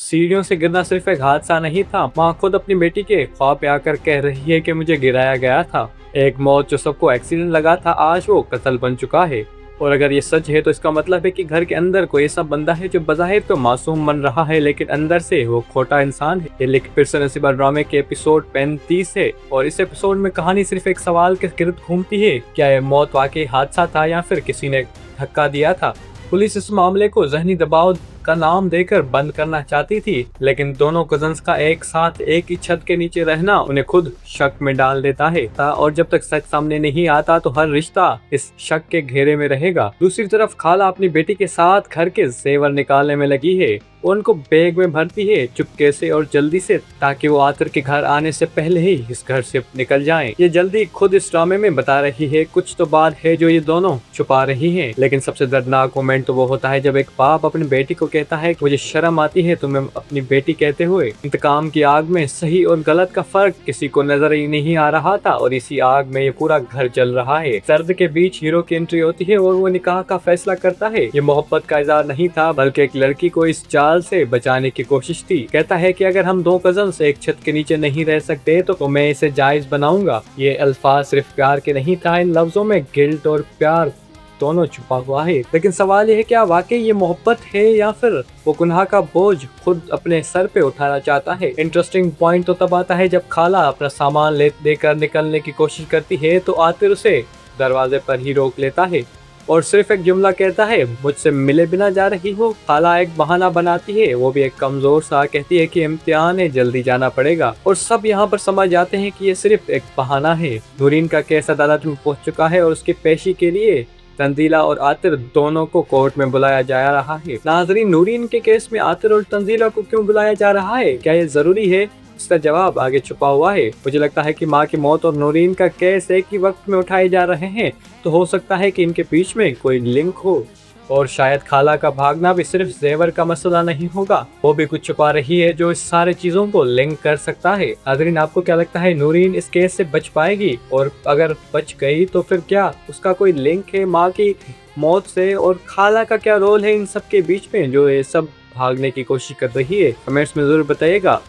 सीढ़ियों से गिरना सिर्फ एक हादसा नहीं था, माँ खुद अपनी बेटी के ख्वाब में आकर कह रही है कि मुझे गिराया गया था। एक मौत जो सबको एक्सीडेंट लगा था, आज वो कत्ल बन चुका है। और अगर ये सच है तो इसका मतलब है कि घर के अंदर कोई ऐसा बंदा है जो बज़ाहिर तो मासूम बन रहा है, लेकिन अंदर से वो खोटा इंसान है। ये लेकिन फिर से नसीबा ड्रामे के एपिसोड 35 है और इस एपिसोड में कहानी सिर्फ एक सवाल के गिर्द घूमती है, क्या ये मौत वाकई हादसा था या फिर किसी ने धक्का दिया था। पुलिस इस मामले को जहनी दबाव का नाम देकर बंद करना चाहती थी, लेकिन दोनों कजन्स का एक साथ एक ही छत के नीचे रहना उन्हें खुद शक में डाल देता है और जब तक सच सामने नहीं आता तो हर रिश्ता इस शक के घेरे में रहेगा। दूसरी तरफ खाला अपनी बेटी के साथ घर के जेवर निकालने में लगी है। वो उनको बैग में भरती है चुपके से और जल्दी से, ताकि वो आतर के घर आने से पहले ही इस घर से निकल जाएं। ये जल्दी खुद इस ड्रामे में बता रही है, कुछ तो बात है जो ये दोनों छुपा रही हैं। लेकिन सबसे दर्दनाक मोमेंट तो वो होता है जब एक बाप अपनी बेटी को कहता है कि मुझे शर्म आती है तुम्हें अपनी बेटी कहते हुए। इंतकाम की आग में सही और गलत का फर्क किसी को नजर ही नहीं आ रहा था और इसी आग में ये पूरा घर जल रहा है। सर्द के बीच हीरो की एंट्री होती है और वो निकाह का फैसला करता है। ये मोहब्बत का इजहार नहीं था, बल्कि एक लड़की को इस जाल से बचाने की कोशिश थी। कहता है कि अगर हम दो कजन्स एक छत के नीचे नहीं रह सकते तो मैं इसे जायज बनाऊंगा। ये अल्फाज सिर्फ प्यार के नहीं था, इन लफ्जों में गिल्ट और प्यार दोनों छुपा हुआ है। लेकिन सवाल यह है, क्या वाकई ये मोहब्बत है या फिर वो गुनाह का बोझ खुद अपने सर पे उठाना चाहता है। इंटरेस्टिंग पॉइंट तो तब आता है जब खाला अपना सामान लेकर निकलने की कोशिश करती है तो आतिर उसे दरवाजे पर ही रोक लेता है और सिर्फ एक जुमला कहता है, मुझसे मिले बिना जा रही हो। खाला एक बहाना बनाती है, वो भी एक कमजोर सा, कहती है कि इम्तिहान है, जल्दी जाना पड़ेगा। और सब यहाँ पर समझ जाते हैं कि ये सिर्फ एक बहाना है। नूरीन का केस अदालत में पहुंच चुका है और उसकी पेशी के लिए तंजीला और आतिर दोनों को कोर्ट में बुलाया जा रहा है। नाजरीन, नूरीन के केस में आतिर और तंजीला को क्यों बुलाया जा रहा है, क्या ये जरूरी है? इसका जवाब आगे छुपा हुआ है। मुझे लगता है कि माँ की मौत और नूरीन का केस एक ही वक्त में उठाए जा रहे हैं, तो हो सकता है कि इनके बीच में कोई लिंक हो और शायद खाला का भागना भी सिर्फ जेवर का मसला नहीं होगा, वो भी कुछ छुपा रही है जो इस सारे चीजों को लिंक कर सकता है। नाज़रीन, आपको क्या लगता है, नूरीन इस केस से बच पाएगी? और अगर बच गई तो फिर क्या उसका कोई लिंक है माँ की मौत से? और खाला का क्या रोल है इन सब के बीच में जो ये सब भागने की कोशिश कर रही है? कमेंट्स में जरूर बताइएगा।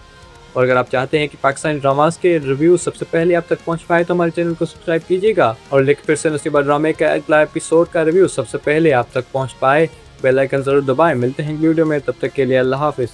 और अगर आप चाहते हैं कि पाकिस्तानी ड्रामास के रिव्यू सबसे पहले आप तक पहुंच पाए तो हमारे चैनल को सब्सक्राइब कीजिएगा और लेकिन फिर से नसीबा ड्रामे का अगला एपिसोड का रिव्यू सबसे पहले आप तक पहुंच पाए बेल आइकन जरूर दबाएं। मिलते हैं वीडियो में, तब तक के लिए अल्लाह हाफिज।